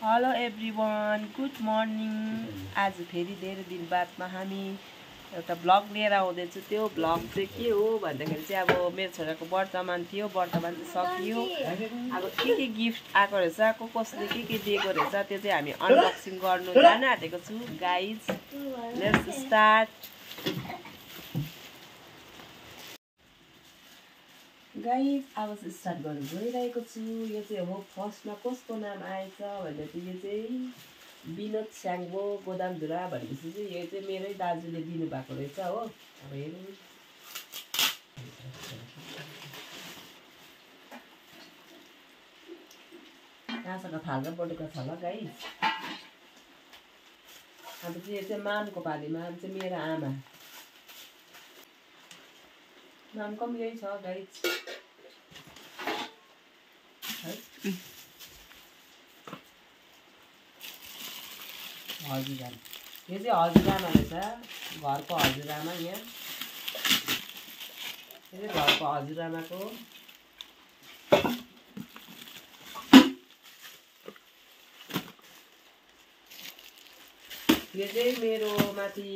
Hello everyone, good morning. आज फेरि धेरै दिन बादमा हामी एउटा ब्लग लिएर आउँदैछु। त्यो ब्लग चाहिँ के हो भन्दाखेरि चाहिँ अब मेरो छोराको वर्तमान थियो, वर्तमान चाहिँ सकियो। अब के गिफ्ट आएको रहेछ, कसले के दिएको रहेछ, त्यो चाहिँ हामी अनबक्सिङ गर्नु जान आँटेको छु। Guys, let's start. गाइज, अब चाहिँ स्टार्ट गर्नु गइरहेको छु। यो चाहिँ हो फर्स्टमा कसको नाम आएछ भन्दा चाहिँ यो चाहिँ विनोद स्याङ्बो गोदामधुरा भनेपछि चाहिँ यो चाहिँ मेरै दाजुले दिनुभएको रहेछ हो। अब हेरौँ कहाँसँग थाल्न परेको छ ल गाइज। अब चाहिँ यो चाहिँ मामको पालीमा, अब चाहिँ मेरो आमा नामको पनि यही छ गाइज है। हजुरआमा, यो चाहिँ हजुरआमा रहेछ, घरको हजुरआमा। यहाँ यो चाहिँ घरको हजुरआमाको। यो चाहिँ मेरो माथि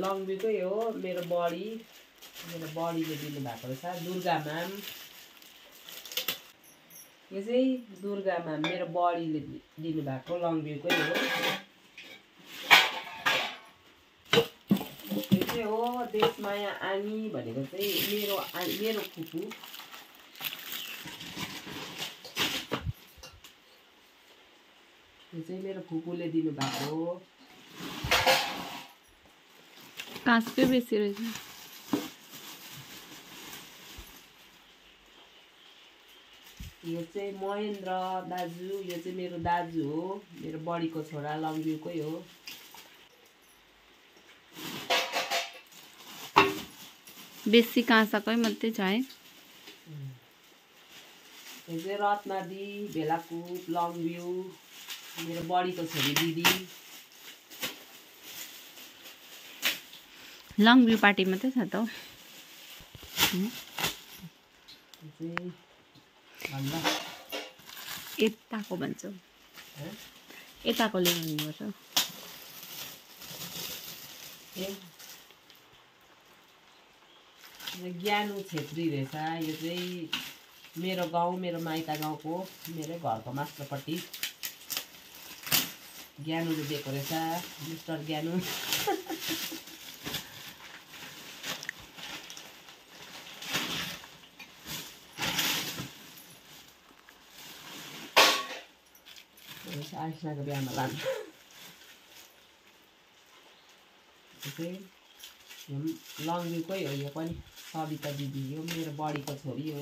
लङबीकै हो, मेरो बडीले दिनुभएको रहेछ, दुर्गा म्याम। यो चाहिँ दुर्गा म्याम मेरो बडीले दिनुभएको लङबीकै हो। यो चाहिँ हो देशमाया आनी भनेको चाहिँ मेरो फुपू। यो चाहिँ मेरो फुपूले दिनुभएको हो। काँचकै बेसी रहेछ। यो चाहिँ महेन्द्र दाजु, यो चाहिँ मेरो दाजु हो, मेरो बडीको छोरा लङब्यूकै हो। बेसी काँसाकै मात्रै छ है। यो चाहिँ रत्नादी भेलाकुप लङब्यू, मेरो बडीको छोरी दिदी। लङभ्यू पार्टी मात्रै छ त हौ। यताको भन्छ, यताकोले भन्नुपर्छ। ज्ञानु छेत्री रहेछ। यो चाहिँ मेरो गाउँ, मेरो माइता गाउँको, मेरै घरको मास्टरपट्टि ज्ञानुले दिएको रहेछ, मिस्टर ज्ञानु। आइसनाको बिहामा लानु चाहिँ लङब्यूकै हो। यो पनि सविता दिदी, यो मेरो बडीको छोरी हो।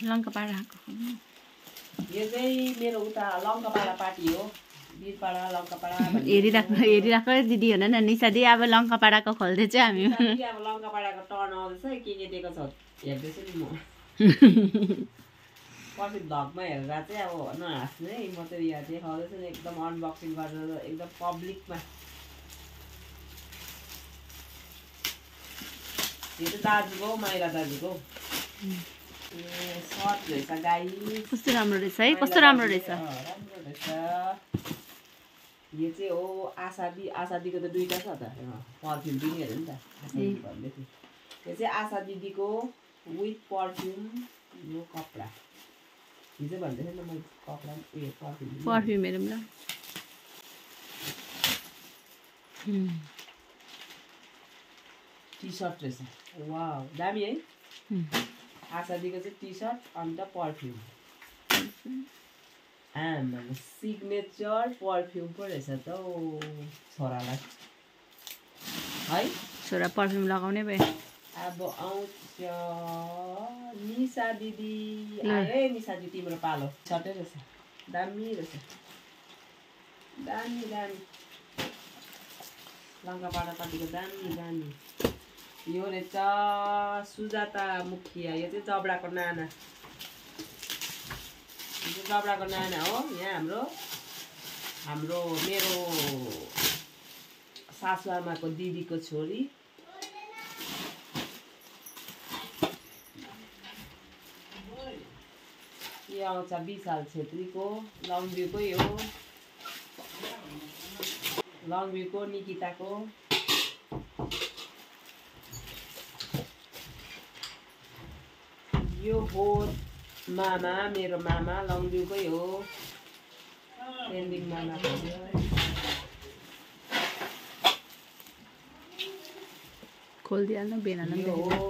लङ्कापाडाको यो चाहिँ मेरो उता लङ्कापाडा पार्टी हो, वीरपाडा लङ्कापाडा। हेरिराख दिदी हुन न, निशा दिदी अब लङ्कापाडाको खोल्दैछ हामी। अब लङ्कापाडाको टर्न आउँदैछ, के दिएको छ हेर्दैछु नि म। पछि भ्लगमा हेरेर चाहिँ अब नहाँस्ने, म चाहिँ यहाँ देखाउँदैछु नि एकदम अनबक्सिङ गरेर एकदम पब्लिकमा। यो चाहिँ दाजुको, माइला दाजुको। ए सर्ट रहेछ गाई, कस्तो राम्रो रहेछ है, कस्तो राम्रो रहेछ। राम्रो रहेछ। यो चाहिँ हो आशा दिदीको त दुईवटा छ त, पर्फ्युम पनि हेर्यो नि त, आशा दिदी भन्दै थियो। यो चाहिँ आशा दिदीको विथ पर्फ्युम, यो कपडा हिजो भन्दै थिएँ नि मैले, कपडा उयो पर्फ्युम हेरौँ ल। टी सर्ट रहेछ, वाउ दामी है। आशा दिदीको चाहिँ टी सर्ट अन्त पर्फ्युम, सिग्नेचर पर्फ्युम पो रहेछ त हौ छोरालाई है। छोरा पर्फ्युम लगाउने भयो। अब आउँछ निशा दिदी, आयो है निशा दिदी, तिम्रो पालो। सर्टै रहेछ, दामी रहेछ, दामी दामी। लङ्कापाडा पार्टीको दामी। यो रहेछ सुजाता मुखिया, यो चाहिँ जबडाको नाना, यो जबडाको नाना हो। यहाँ मेरो सासुआमाको दिदीको छोरी। यो आउँछ विशाल छेत्रीको लङभ्यूकै हो लङभ्यूको निकिताको यो हो मामा मेरो मामा लङभ्यूकै हो पेन्डिङ मामा खोलिदिहाल्नु बेना यो हो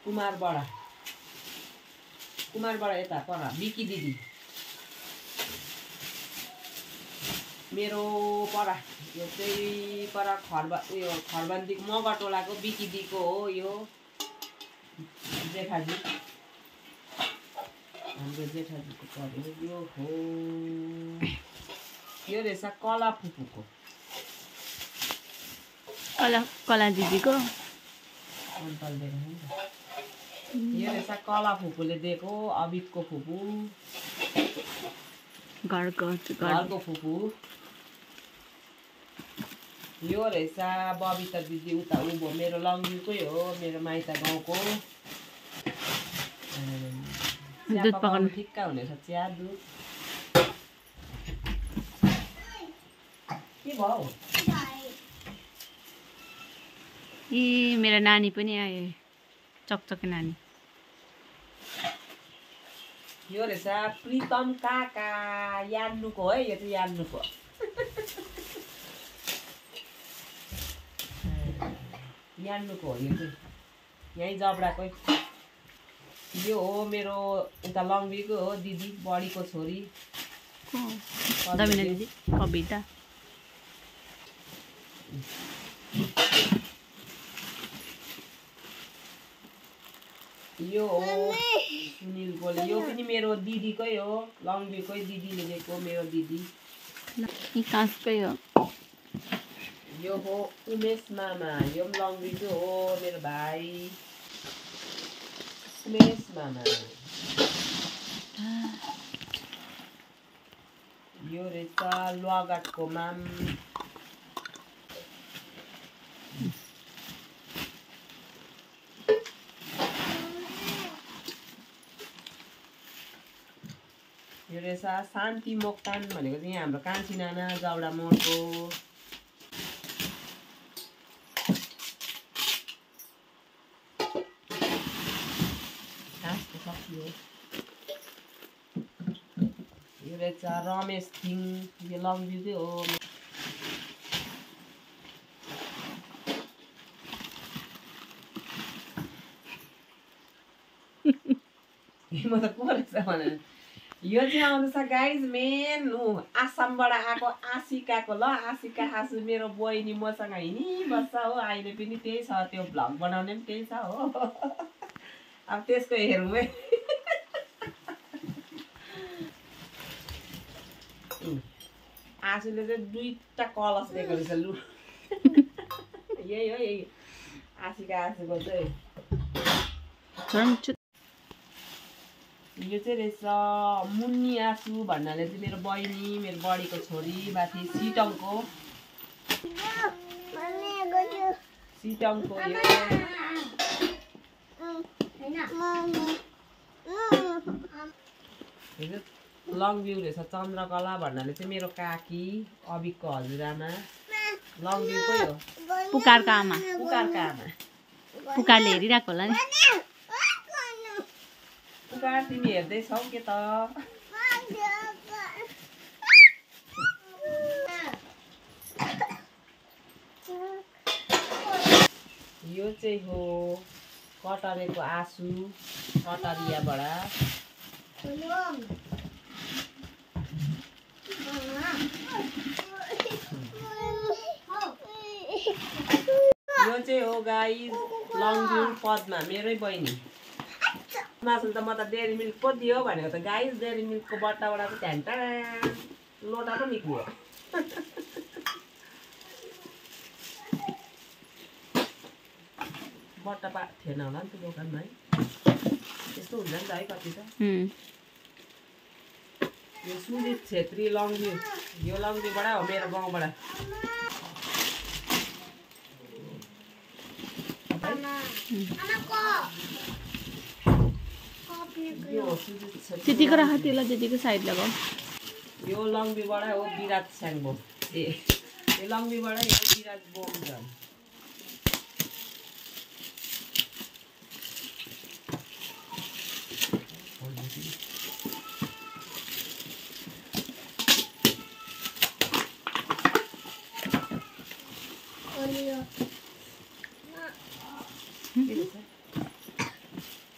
कुमार बडा यता पर बिकी दिदी मेरो परा यो चाहिँ पर उयो खरबन्दीको मगरटोलाको बिकी दिदीको हो यो जेठाजी हाम्रो जेठाजीको पर्यो यो हो यो रहेछ कला फुपूको कला दिदीको यो रहेछ कला फुपूले दिएको अबिबको फुपू घरको फुपू यो रहेछ बबिता दिदी उता उँभो मेरो लङभ्यूकै हो मेरो माइत गाउँको दुध पकाउनु ठिक्क हुनेछ चिया दुध के भयो यी मेरो नानी पनि आयो चकचके नानी यो रहेछ प्रितम काका यान्नुको है यो चाहिँ यान्नुको यान्नुको हो यो चाहिँ यहीँ जबडाकै यो हो मेरो उता लङभ्यूको हो दिदी बडीको छोरी दमिना दिदी कविता यो हो सुनिल गोले यो पनि मेरो दिदीकै हो लङभ्यूकै दिदीले दिएको मेरो दिदी काँसकै हो यो हो उमेश मामा यो पनि लङभ्यूकै हो मेरो भाइ उमेश मामा यो रहेछ लुवाघाटको माम यो रहेछ शान्ति मोक्तान भनेको चाहिँ हाम्रो कान्छी नाना जाउडा मोडको यो रहेछ रमेश थिङ यो लङभ्यूकै हो म त को रहेछ भनेर यो चाहिँ आउँदैछ गाइज मेन आसामबाट आएको आशिकाको ल आशिका आसु मेरो बहिनी मसँग हिँडिबस्छ हो अहिले पनि त्यही छ त्यो भ्लग बनाउने पनि त्यही छ हो अब त्यसको हेरौँ है आसुले चाहिँ 2टा कलस दिएको रहेछ लु यही हो यही आशिका आसुको चाहिँ यो चाहिँ रहेछ मुन्नी आसु भन्नाले चाहिँ मेरो बहिनी मेरो बडीको छोरी माथि सिटङको यो लङभ्यू रहेछ चन्द्रकला भन्नाले चाहिँ मेरो काकी अबिकको हजुरआमा लङभ्यूकै हो पुकारको आमा पुकारले हेरिरहेको होला नि पुकार तिमी हेर्दैछौ के त यो चाहिँ हो कटरेको आसु कटरियाबाट यो चाहिँ हो गाइस लङभ्यू पद्मा मेरै बहिनी मासुल त म त डेरी मिल्क पो दियो भनेको त गाइस डेरी मिल्कको बट्टाबाट त झ्यान्टा लोटा पो निक्लियो बट्टा थिएन होला नि त दोकानमा है त्यस्तो हुन्छ नि त है कति त यो सुजित छेत्री लङभ्यू यो लङभ्यूबाट हो मेरो गाउँबाट यो सुजी त्यतिको राख त्यसलाई त्यतिको साइड लगाऊ यो लङ्बीबाट हो विराट स्याङ्बो ए यो लङ्बीबाट यो विराट बोमजन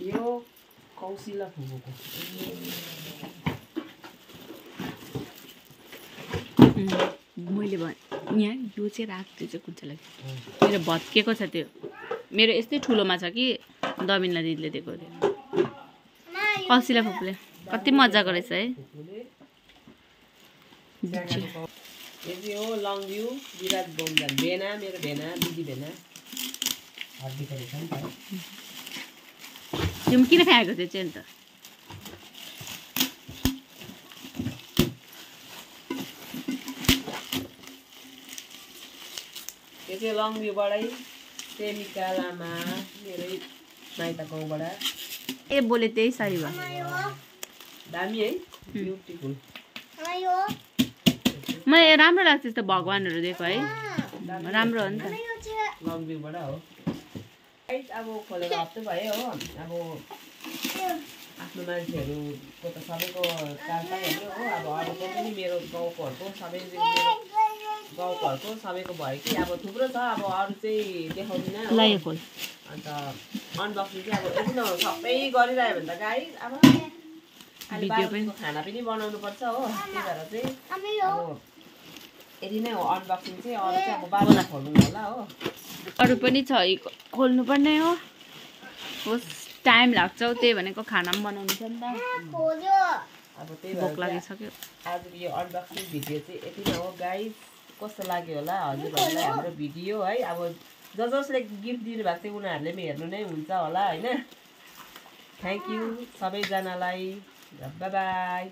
यो कौशिला फुपूको मैले भने यहाँ यो चाहिँ राख्दै चाहिँ कुन चाहिँ लाग्यो मेरो भत्केको छ त्यो मेरो यस्तै ठुलोमा छ कि दबिनलाई दिदीले दिएको थियो कौशिला फुपूले कति मजाको रहेछ है यो चाहिँ हो लङ्भ्यू विराट बोमजन भेना मेरो भेना दिदी भेना हड्डीको रहेछ नि त त्यो किन खाएको थियो चाहिँ अन्त यो चाहिँ लङ्भ्यूबाटै प्रेमिका लामा मेरै माइत गाउँबाट ए बोले त्यही सरी भयो दामी है ब्युटिफुल मलाई राम्रो लाग्छ त्यस्तो भगवानहरू दिएको है राम्रो हो नि त लङ्भ्यूबाट हो अब खोलेको हप्ता भयो हो अब आफ्नो मान्छेहरूको त सबैको चालपाइ हेर्यो हो अब अरूको पनि मेरो गाउँकोहरूको सबै गाउँकोहरूको सबैको भयो कि अब थुप्रो छ अब अरू चाहिँ देखाउँदिनँ अन्त अनबक्सिङ चाहिँ अब यति न सबै गरिरह्यो भने त गाई अब अहिले बाहिरको खाना पनि बनाउनु पर्छ हो त्यही भएर चाहिँ अब यति नै हो अनबक्सिङ चाहिँ अरू चाहिँ अब बाबालाई खोल्नु होला हो अरू पनि छ खोल्नुपर्ने हो होस् टाइम लाग्छ त्यही भनेको खाना पनि बनाउनु छ नि त अब त्यही भोक भएर लागिसक्यो आजको यो अनबक्सिङ भिडियो चाहिँ यति नै हो गाइस कस्तो लाग्यो होला हजुरहरूलाई हाम्रो भिडियो है अब जसले गिफ्ट दिनुभएको थियो उनीहरूले पनि हेर्नु नै हुन्छ होला होइन थ्याङ्क यू सबैजनालाई बाई बाई